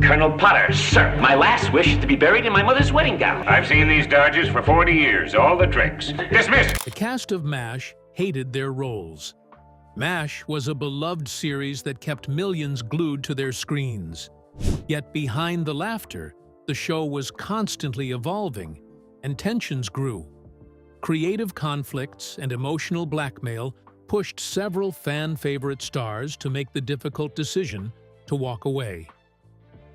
Colonel Potter, sir, my last wish is to be buried in my mother's wedding gown. I've seen these Dodgers for 40 years, all the tricks. Dismissed! The cast of MASH hated their roles. MASH was a beloved series that kept millions glued to their screens. Yet behind the laughter, the show was constantly evolving, and tensions grew. Creative conflicts and emotional blackmail pushed several fan-favorite stars to make the difficult decision to walk away.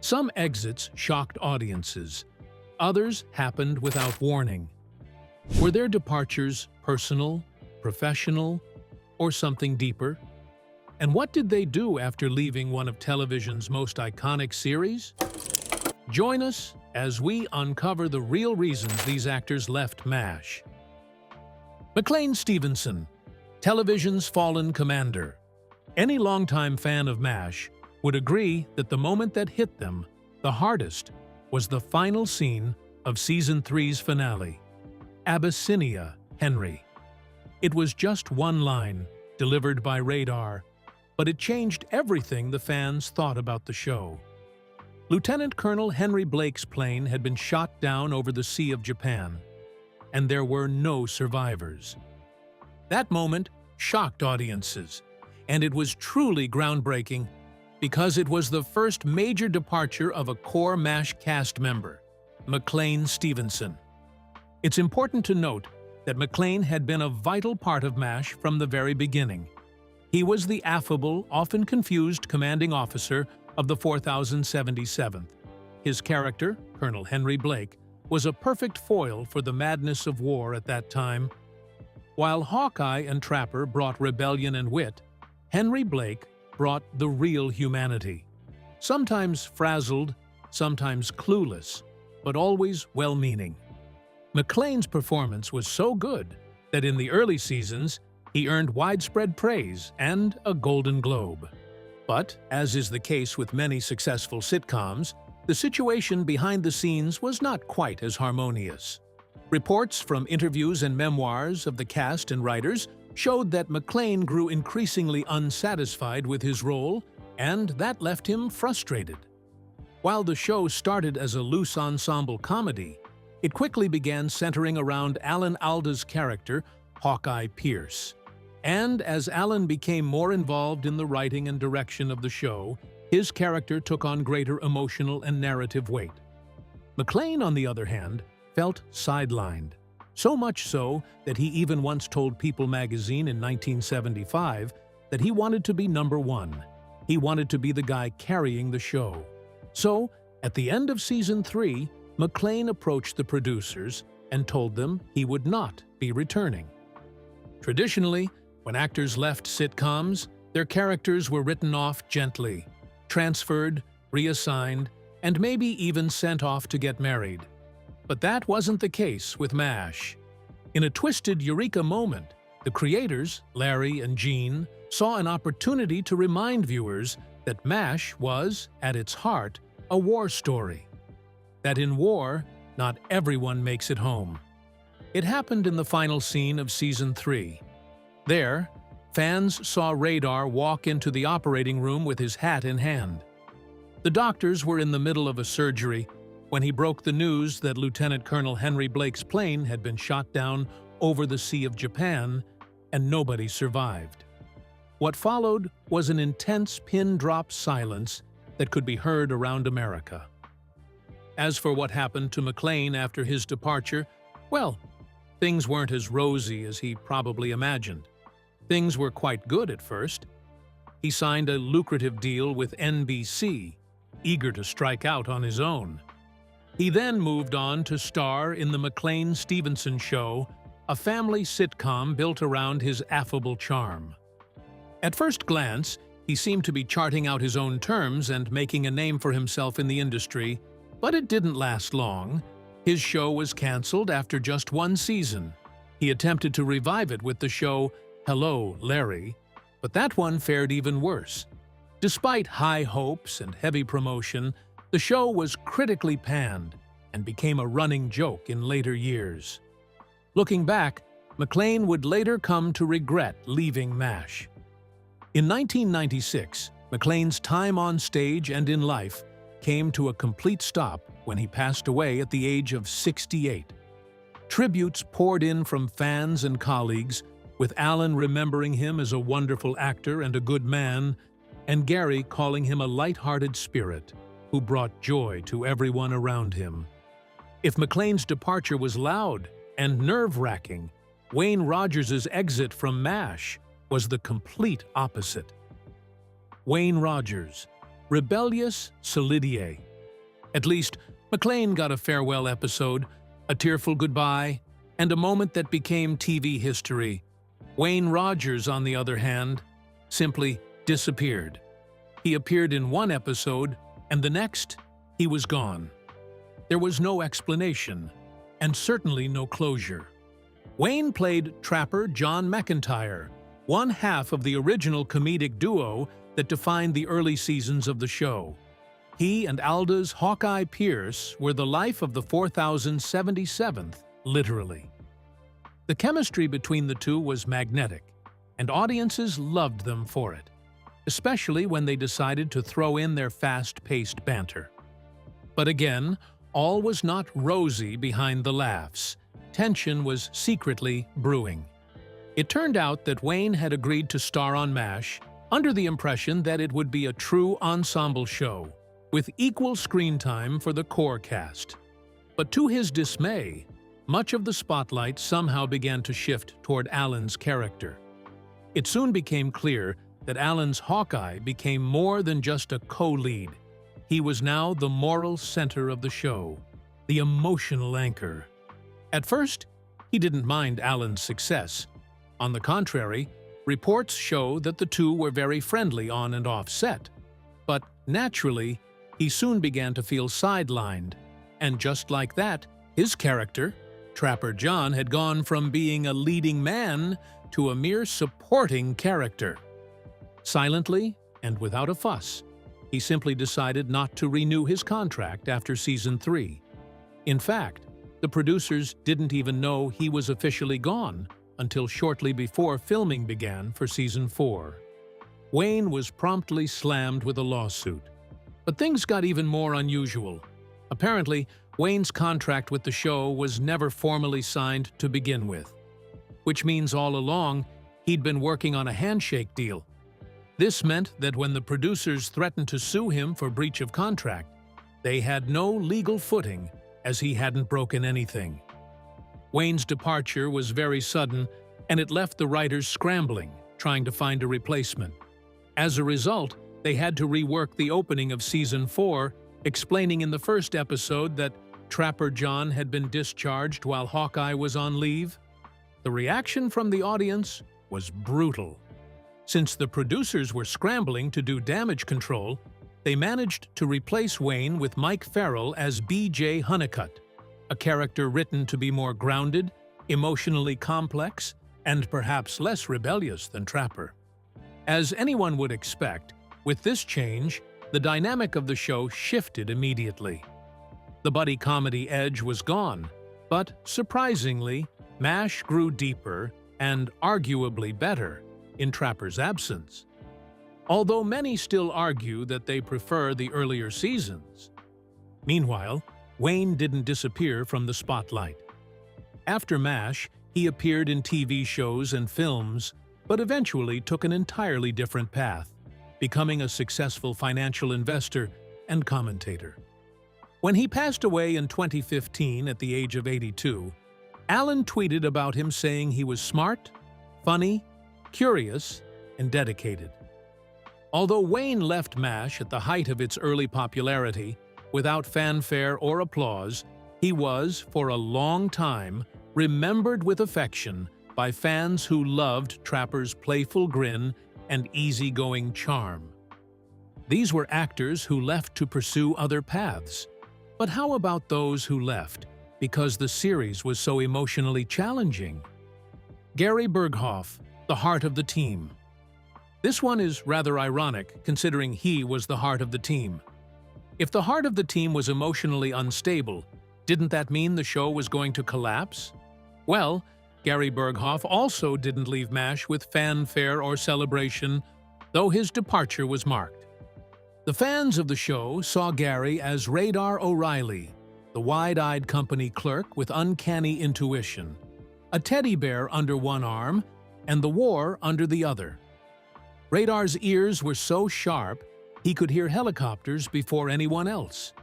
Some exits shocked audiences. Others happened without warning. Were their departures personal, professional, or something deeper? And what did they do after leaving one of television's most iconic series? Join us as we uncover the real reasons these actors left MASH. McLean Stevenson, television's fallen commander. Any longtime fan of MASH would agree that the moment that hit them the hardest was the final scene of Season 3's finale, Abyssinia, Henry. It was just one line, delivered by radar, but it changed everything the fans thought about the show. Lieutenant Colonel Henry Blake's plane had been shot down over the Sea of Japan, and there were no survivors. That moment shocked audiences, and it was truly groundbreaking because it was the first major departure of a core MASH cast member, McLean Stevenson. It's important to note that McLean had been a vital part of MASH from the very beginning. He was the affable, often confused commanding officer of the 4077th. His character, Colonel Henry Blake, was a perfect foil for the madness of war at that time. While Hawkeye and Trapper brought rebellion and wit, Henry Blake brought the real humanity. Sometimes frazzled, sometimes clueless, but always well-meaning. McLean's performance was so good that in the early seasons, he earned widespread praise and a Golden Globe. But, as is the case with many successful sitcoms, the situation behind the scenes was not quite as harmonious. Reports from interviews and memoirs of the cast and writers showed that McLean grew increasingly unsatisfied with his role, and that left him frustrated. While the show started as a loose ensemble comedy, it quickly began centering around Alan Alda's character, Hawkeye Pierce. And as Alan became more involved in the writing and direction of the show, his character took on greater emotional and narrative weight. McLean, on the other hand, felt sidelined. So much so that he even once told People magazine in 1975 that he wanted to be number one. He wanted to be the guy carrying the show. So, at the end of Season 3, McLean approached the producers and told them he would not be returning. Traditionally, when actors left sitcoms, their characters were written off gently, transferred, reassigned, and maybe even sent off to get married. But that wasn't the case with MASH. In a twisted eureka moment, the creators, Larry and Gene, saw an opportunity to remind viewers that MASH was, at its heart, a war story. That in war, not everyone makes it home. It happened in the final scene of Season 3. There, fans saw Radar walk into the operating room with his hat in hand. The doctors were in the middle of a surgery when he broke the news that Lieutenant Colonel Henry Blake's plane had been shot down over the Sea of Japan, and nobody survived. What followed was an intense pin-drop silence that could be heard around America. As for what happened to McLean after his departure, well, things weren't as rosy as he probably imagined. Things were quite good at first. He signed a lucrative deal with NBC, eager to strike out on his own. He then moved on to star in the McLean Stevenson Show, a family sitcom built around his affable charm. At first glance, he seemed to be charting out his own terms and making a name for himself in the industry, but it didn't last long. His show was canceled after just one season. He attempted to revive it with the show Hello, Larry, but that one fared even worse. Despite high hopes and heavy promotion, the show was critically panned and became a running joke in later years. Looking back, McLean would later come to regret leaving MASH. In 1996, McLean's time on stage and in life came to a complete stop when he passed away at the age of 68. Tributes poured in from fans and colleagues, with Allen remembering him as a wonderful actor and a good man, and Gary calling him a light-hearted spirit who brought joy to everyone around him. If McLean's departure was loud and nerve-wracking, Wayne Rogers' exit from MASH was the complete opposite. Wayne Rogers, rebellious solidier. At least, McLean got a farewell episode, a tearful goodbye, and a moment that became TV history. Wayne Rogers, on the other hand, simply disappeared. He appeared in one episode, and the next, he was gone. There was no explanation, and certainly no closure. Wayne played Trapper John McIntyre, one half of the original comedic duo that defined the early seasons of the show. He and Alda's Hawkeye Pierce were the life of the 4077th, literally. The chemistry between the two was magnetic, and audiences loved them for it, especially when they decided to throw in their fast-paced banter. But again, all was not rosy behind the laughs. Tension was secretly brewing. It turned out that Wayne had agreed to star on MASH under the impression that it would be a true ensemble show, with equal screen time for the core cast. But to his dismay, much of the spotlight somehow began to shift toward Allen's character. It soon became clear that Allen's Hawkeye became more than just a co-lead. He was now the moral center of the show, the emotional anchor. At first, he didn't mind Allen's success. On the contrary, reports show that the two were very friendly on and off set. But naturally, he soon began to feel sidelined, and just like that, his character, Trapper John, had gone from being a leading man to a mere supporting character. Silently and without a fuss, he simply decided not to renew his contract after Season 3. In fact, the producers didn't even know he was officially gone until shortly before filming began for Season 4. Wayne was promptly slammed with a lawsuit. But things got even more unusual. Apparently, Wayne's contract with the show was never formally signed to begin with, which means all along he'd been working on a handshake deal. This meant that when the producers threatened to sue him for breach of contract, they had no legal footing, as he hadn't broken anything. Wayne's departure was very sudden, and it left the writers scrambling, trying to find a replacement. As a result, they had to rework the opening of Season 4, explaining in the first episode that Trapper John had been discharged while Hawkeye was on leave. The reaction from the audience was brutal. Since the producers were scrambling to do damage control, they managed to replace Wayne with Mike Farrell as B.J. Honeycutt, a character written to be more grounded, emotionally complex, and perhaps less rebellious than Trapper. As anyone would expect, with this change, the dynamic of the show shifted immediately. The buddy comedy edge was gone, but surprisingly, MASH grew deeper and arguably better in Trapper's absence. Although many still argue that they prefer the earlier seasons. Meanwhile, Wayne didn't disappear from the spotlight. After MASH, he appeared in TV shows and films, but eventually took an entirely different path, becoming a successful financial investor and commentator. When he passed away in 2015 at the age of 82, Allen tweeted about him saying he was smart, funny, curious, and dedicated. Although Wayne left MASH at the height of its early popularity, without fanfare or applause, he was, for a long time, remembered with affection by fans who loved Trapper's playful grin and easygoing charm. These were actors who left to pursue other paths. But how about those who left because the series was so emotionally challenging? Gary Burghoff, the heart of the team. This one is rather ironic, considering he was the heart of the team. If the heart of the team was emotionally unstable, didn't that mean the show was going to collapse? Well, Gary Burghoff also didn't leave MASH with fanfare or celebration, though his departure was marked. The fans of the show saw Gary as Radar O'Reilly, the wide-eyed company clerk with uncanny intuition, a teddy bear under one arm and the war under the other. Radar's ears were so sharp he could hear helicopters before anyone else.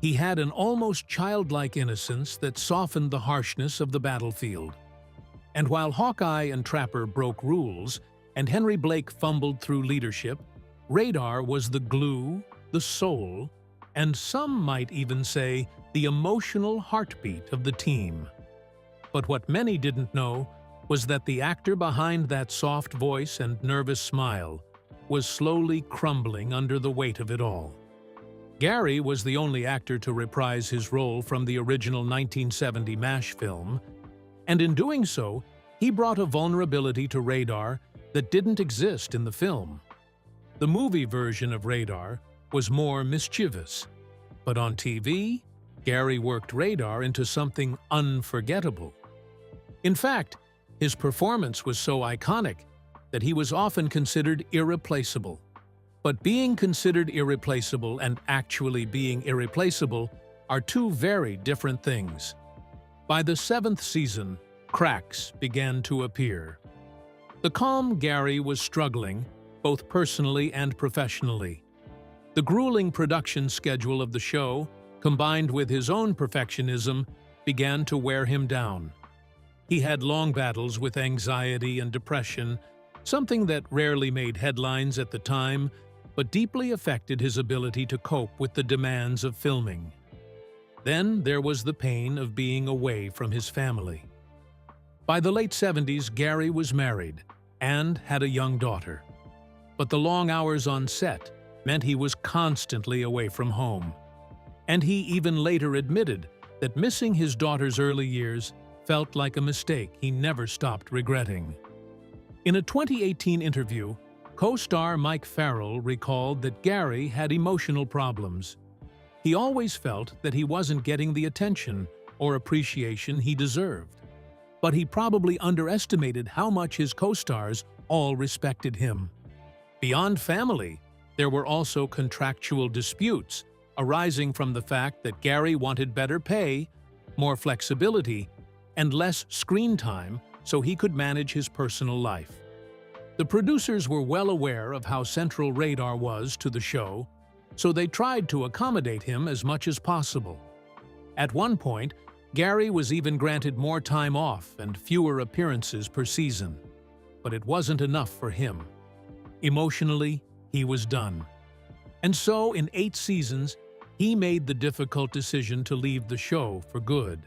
He had an almost childlike innocence that softened the harshness of the battlefield. And while Hawkeye and Trapper broke rules and Henry Blake fumbled through leadership, Radar was the glue, the soul, and some might even say the emotional heartbeat of the team. But what many didn't know was that the actor behind that soft voice and nervous smile was slowly crumbling under the weight of it all. Gary was the only actor to reprise his role from the original 1970 MASH film, and in doing so, he brought a vulnerability to Radar that didn't exist in the film. The movie version of Radar was more mischievous, but on TV, Gary worked Radar into something unforgettable. In fact, his performance was so iconic that he was often considered irreplaceable. But being considered irreplaceable and actually being irreplaceable are two very different things. By the 7th season, cracks began to appear. The calm Gary was struggling, both personally and professionally. The grueling production schedule of the show, combined with his own perfectionism, began to wear him down. He had long battles with anxiety and depression, something that rarely made headlines at the time, but deeply affected his ability to cope with the demands of filming. Then there was the pain of being away from his family. By the late 70s, Gary was married and had a young daughter. But the long hours on set meant he was constantly away from home. And he even later admitted that missing his daughter's early years felt like a mistake he never stopped regretting. In a 2018 interview, co-star Mike Farrell recalled that Gary had emotional problems. He always felt that he wasn't getting the attention or appreciation he deserved. But he probably underestimated how much his co-stars all respected him. Beyond family, there were also contractual disputes arising from the fact that Gary wanted better pay, more flexibility, and less screen time so he could manage his personal life. The producers were well aware of how central Radar was to the show, so they tried to accommodate him as much as possible. At one point, Gary was even granted more time off and fewer appearances per season. But it wasn't enough for him. Emotionally, he was done. And so, in 8 seasons, he made the difficult decision to leave the show for good.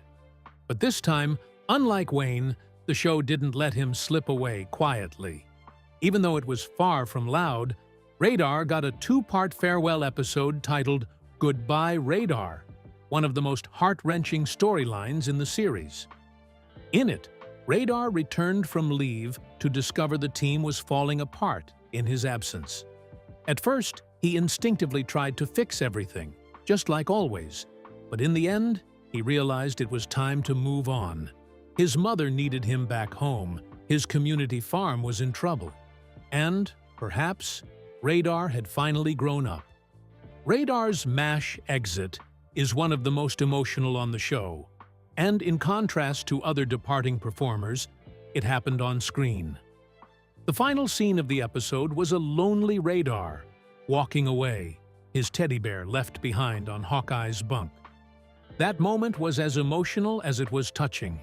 But this time, unlike Wayne, the show didn't let him slip away quietly. Even though it was far from loud, Radar got a 2-part farewell episode titled Goodbye Radar, one of the most heart-wrenching storylines in the series. In it, Radar returned from leave to discover the team was falling apart in his absence. At first, he instinctively tried to fix everything, just like always, but in the end, he realized it was time to move on. His mother needed him back home, his community farm was in trouble, and, perhaps, Radar had finally grown up. Radar's MASH exit is one of the most emotional on the show, and in contrast to other departing performers, it happened on screen. The final scene of the episode was a lonely Radar, walking away, his teddy bear left behind on Hawkeye's bunk. That moment was as emotional as it was touching,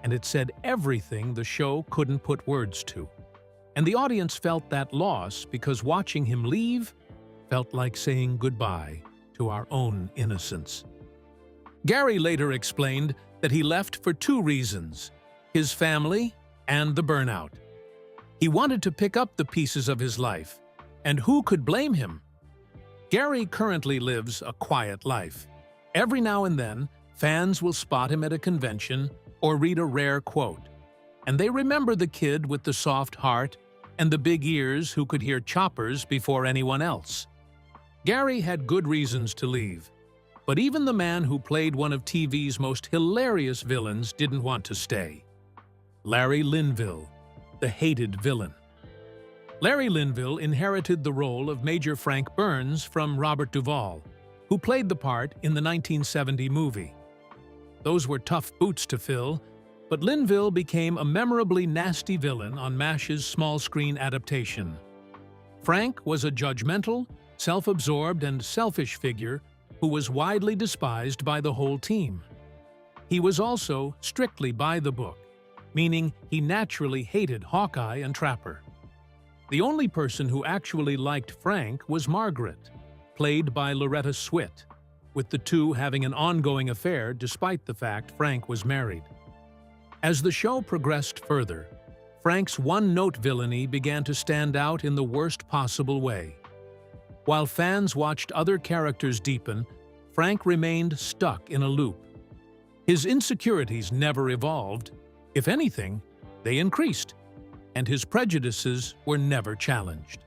and it said everything the show couldn't put words to. And the audience felt that loss because watching him leave felt like saying goodbye to our own innocence. Gary later explained that he left for 2 reasons: his family and the burnout. He wanted to pick up the pieces of his life, and who could blame him? Gary currently lives a quiet life. Every now and then, fans will spot him at a convention or read a rare quote, and they remember the kid with the soft heart and the big ears who could hear choppers before anyone else. Gary had good reasons to leave, but even the man who played one of TV's most hilarious villains didn't want to stay. Larry Linville, the hated villain. Larry Linville inherited the role of Major Frank Burns from Robert Duvall, who played the part in the 1970 movie. Those were tough boots to fill, but Linville became a memorably nasty villain on MASH's small-screen adaptation. Frank was a judgmental, self-absorbed, and selfish figure who was widely despised by the whole team. He was also strictly by the book, meaning he naturally hated Hawkeye and Trapper. The only person who actually liked Frank was Margaret, played by Loretta Swit, with the two having an ongoing affair despite the fact Frank was married. As the show progressed further, Frank's one-note villainy began to stand out in the worst possible way. While fans watched other characters deepen, Frank remained stuck in a loop. His insecurities never evolved. If anything, they increased, and his prejudices were never challenged.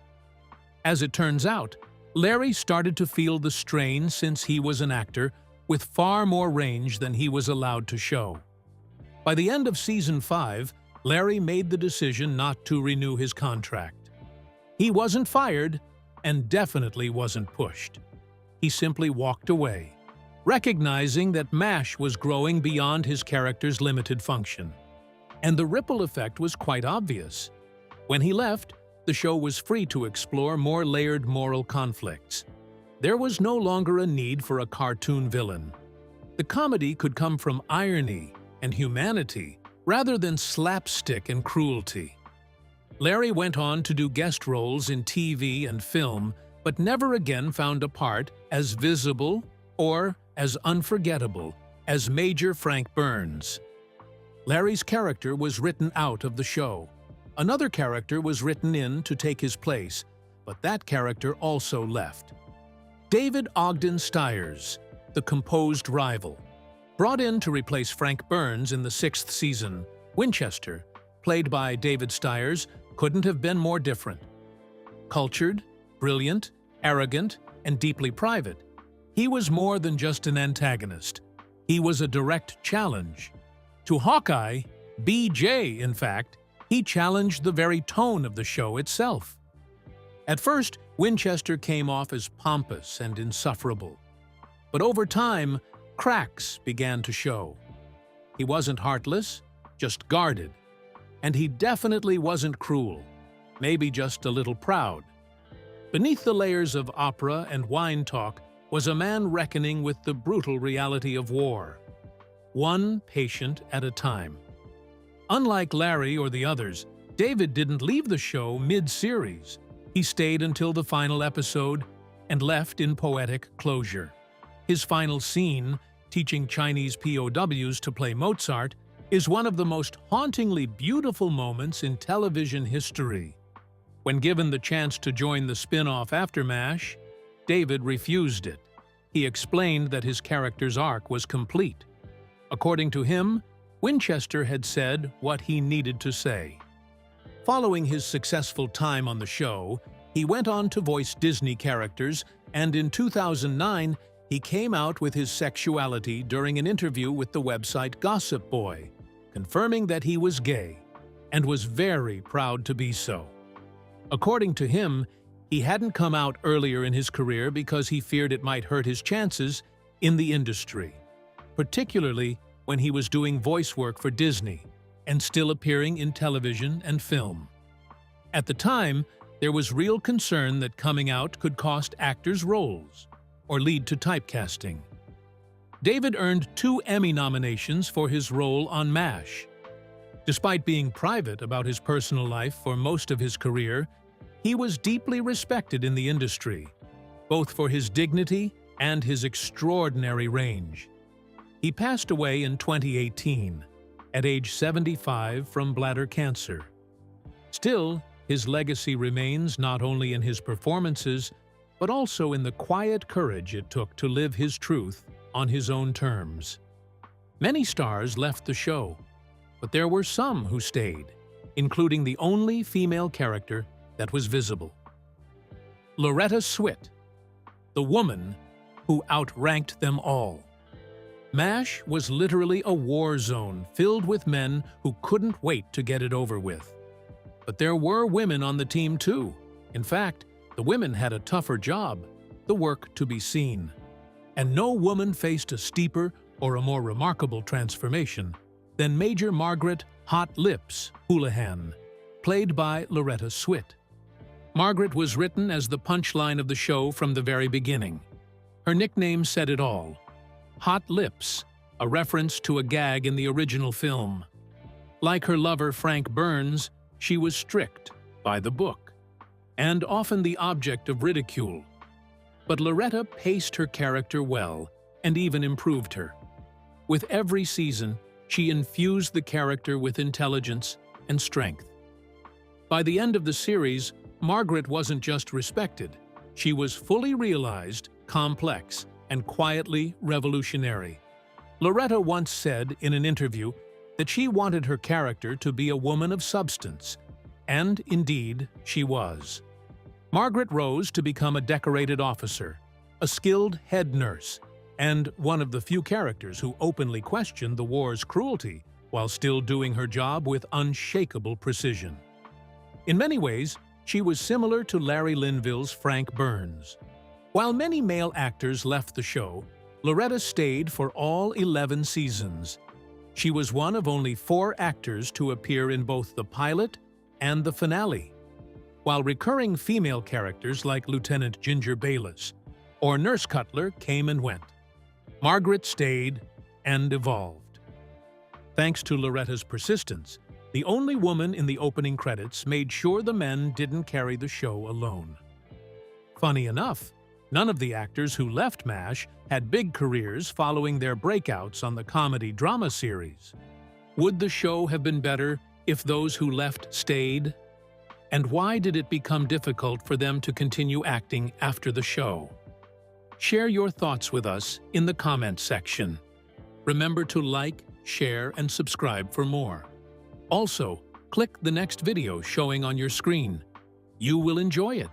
As it turns out, Larry started to feel the strain since he was an actor with far more range than he was allowed to show. By the end of Season 5, Larry made the decision not to renew his contract. He wasn't fired, and definitely wasn't pushed. He simply walked away, recognizing that MASH was growing beyond his character's limited function. And the ripple effect was quite obvious. When he left, the show was free to explore more layered moral conflicts. There was no longer a need for a cartoon villain. The comedy could come from irony and humanity rather than slapstick and cruelty. Larry went on to do guest roles in TV and film, but never again found a part as visible or as unforgettable as Major Frank Burns. Larry's character was written out of the show. Another character was written in to take his place, but that character also left. David Ogden Stiers, the composed rival. Brought in to replace Frank Burns in the 6th season, Winchester, played by David Stiers, couldn't have been more different. Cultured, brilliant, arrogant, and deeply private, he was more than just an antagonist. He was a direct challenge. To Hawkeye, BJ, in fact, he challenged the very tone of the show itself. At first, Winchester came off as pompous and insufferable. But over time, cracks began to show. He wasn't heartless, just guarded. And he definitely wasn't cruel, maybe just a little proud. Beneath the layers of opera and wine talk was a man reckoning with the brutal reality of war. One patient at a time. Unlike Larry or the others, David didn't leave the show mid-series. He stayed until the final episode and left in poetic closure. His final scene, teaching Chinese POWs to play Mozart, is one of the most hauntingly beautiful moments in television history. When given the chance to join the spin-off after MASH, David refused it. He explained that his character's arc was complete. According to him, Winchester had said what he needed to say. Following his successful time on the show, he went on to voice Disney characters, and in 2009, he came out with his sexuality during an interview with the website Gossip Boy, confirming that he was gay, and was very proud to be so. According to him, he hadn't come out earlier in his career because he feared it might hurt his chances in the industry, particularly when he was doing voice work for Disney and still appearing in television and film. At the time, there was real concern that coming out could cost actors roles or lead to typecasting. David earned 2 Emmy nominations for his role on MASH. Despite being private about his personal life for most of his career, he was deeply respected in the industry, both for his dignity and his extraordinary range. He passed away in 2018, at age 75 from bladder cancer. Still, his legacy remains not only in his performances, but also in the quiet courage it took to live his truth on his own terms. Many stars left the show, but there were some who stayed, including the only female character that was visible. Loretta Swit, the woman who outranked them all. MASH was literally a war zone filled with men who couldn't wait to get it over with. But there were women on the team too. In fact, the women had a tougher job, the work to be seen. And no woman faced a steeper or a more remarkable transformation than Major Margaret "Hot Lips" Houlihan, played by Loretta Swit. Margaret was written as the punchline of the show from the very beginning. Her nickname said it all. Hot Lips, a reference to a gag in the original film. Like her lover Frank Burns, she was strict, by the book, and often the object of ridicule. But Loretta paced her character well and even improved her. With every season, she infused the character with intelligence and strength. By the end of the series, Margaret wasn't just respected. She was fully realized, complex, and quietly revolutionary. Loretta once said in an interview that she wanted her character to be a woman of substance, and indeed, she was. Margaret rose to become a decorated officer, a skilled head nurse, and one of the few characters who openly questioned the war's cruelty while still doing her job with unshakable precision. In many ways, she was similar to Larry Linville's Frank Burns. While many male actors left the show, Loretta stayed for all 11 seasons. She was one of only 4 actors to appear in both the pilot and the finale, while recurring female characters like Lieutenant Ginger Bayless or Nurse Cutler came and went. Margaret stayed and evolved. Thanks to Loretta's persistence, the only woman in the opening credits made sure the men didn't carry the show alone. Funny enough, none of the actors who left MASH had big careers following their breakouts on the comedy-drama series. Would the show have been better if those who left stayed? And why did it become difficult for them to continue acting after the show? Share your thoughts with us in the comments section. Remember to like, share, and subscribe for more. Also, click the next video showing on your screen. You will enjoy it.